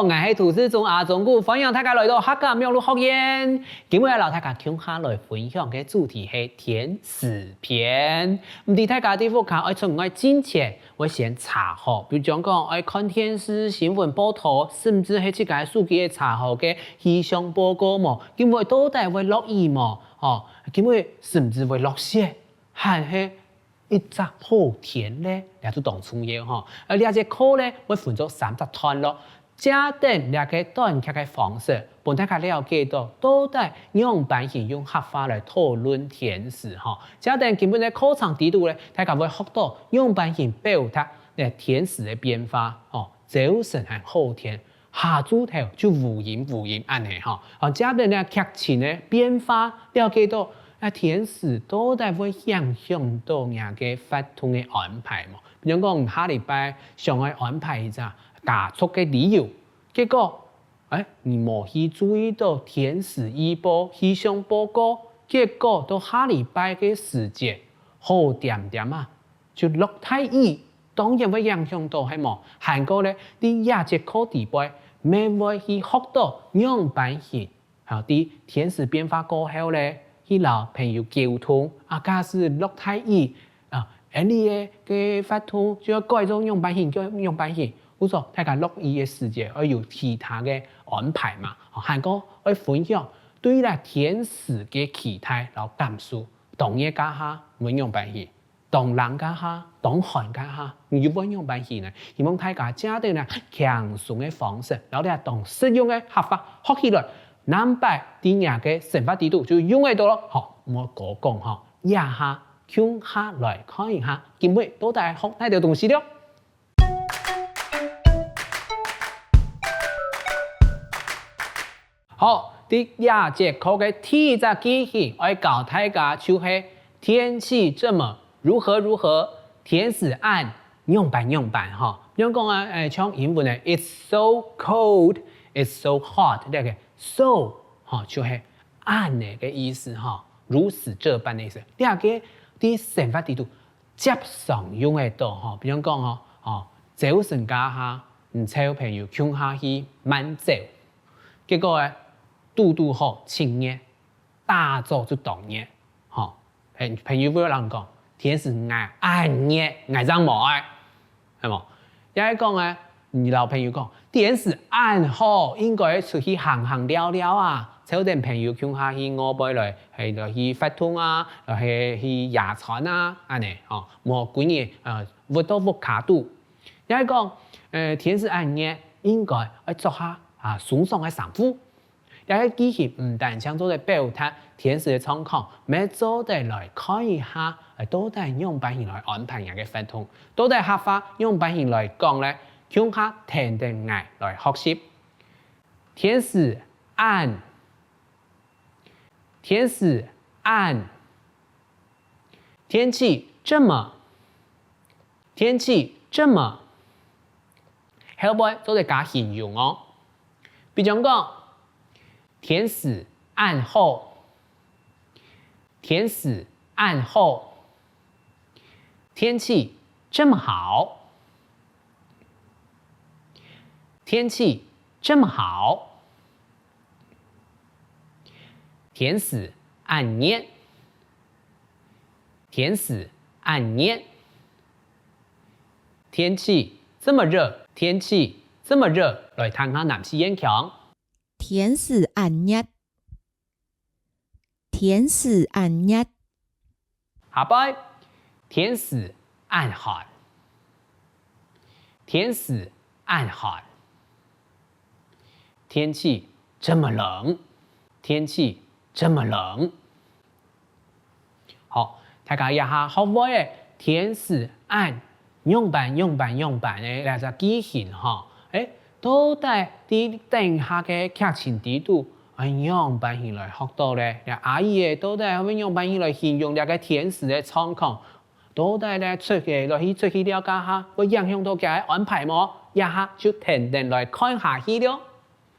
我是图书中阿忠古，欢迎大家来到客家庙路学院。今日老大家共下来分享嘅主题係天使篇。唔知大家啲屋企愛從愛金錢，我先查好，比如講愛看電視新聞報道，甚至係自己手機查好嘅氣象報告嘛。今日到底會落雨嘛？哦，今日甚至會落雪，還係一隻好天咧，你都當重要吼。而呢隻課咧，會分做3隻段落。假定兩個短劇嘅方式，幫大家了解到到底樣板型用客話來討論天使吼。假定基本嘅課程地圖咧，大家會學到樣板型表達天使嘅變化哦。早晨係好天，下晝頭就烏陰安尼吼。哦，假定咧劇情嘅變化了解到。天使到底會影響到人嘅發通嘅安排嘛？比如講下禮拜想去安排一隻加速嘅旅遊，結果你冇去注意到天使預報氣象報告，結果到下禮拜嘅時節好點點啊，就落大雨，當然會影響到係冇。韓國咧啲亞節課地背，未會去學到樣板型，還有啲天使變化過後咧。去老朋友溝通，假使落大雨你嘅發通就要改做樣板型，叫樣板型。我說大家落雨嘅時節，要有其他嘅安排嘛。韓國要分享對啦天使嘅期待和感受，當夜家下揾樣板型，當冷家下，當寒家下，你要揾樣板型呢？希望大家加定啦輕鬆嘅方式，然後咧當實用嘅合法學起來。南北啲人嘅生活地圖就用喺度咯，好，我講嚇，一下向下來看一下，今日到底學哪條東西了？好，啲亞節課嘅第一個記憶，我教大家就係天氣這麼如何，天使按樣板嚇，樣講啊像英文嘅 It's so cold, it's so hot 呢個。So 就係按嘅意思如此這般嘅意思。第二個啲生活地圖接上用得到比如講早晨家下唔小朋友向下去慢走，結果度好晴熱，大早就當熱朋友會有人講天使按熱愛張冇愛係冇，又係講你老朋友講天使按好，應該出去行聊聊啊！找啲朋友向下去我背來，係落去發通啊，係去野餐啊，安尼冇幾年活到活卡度。又係講天使按熱，應該要做下鬆鬆嘅衫褲。又係機器唔但將做嘅表達天使嘅狀況，咪做得來看一下，到底樣板型來安排人嘅發通，到底合法樣板型來講咧。向下停定愛來學習，天使按，天氣這麼，後尾都係加形容哦。比如講，天使按好，天氣這麼好。天氣這麼好，天使按熱，天氣這麼熱，來談下男士演講。天使按熱，下擺天使按寒，天氣這麼冷，好，大家一下學會嘅天使按樣板嘅兩隻機型到底啲定下嘅劇情地圖按樣板型來學到咧，阿姨到底用樣板型來形容兩個天使嘅狀況，到底咧出去了解下，會影響到佢安排麼？一下就停定來看下去了。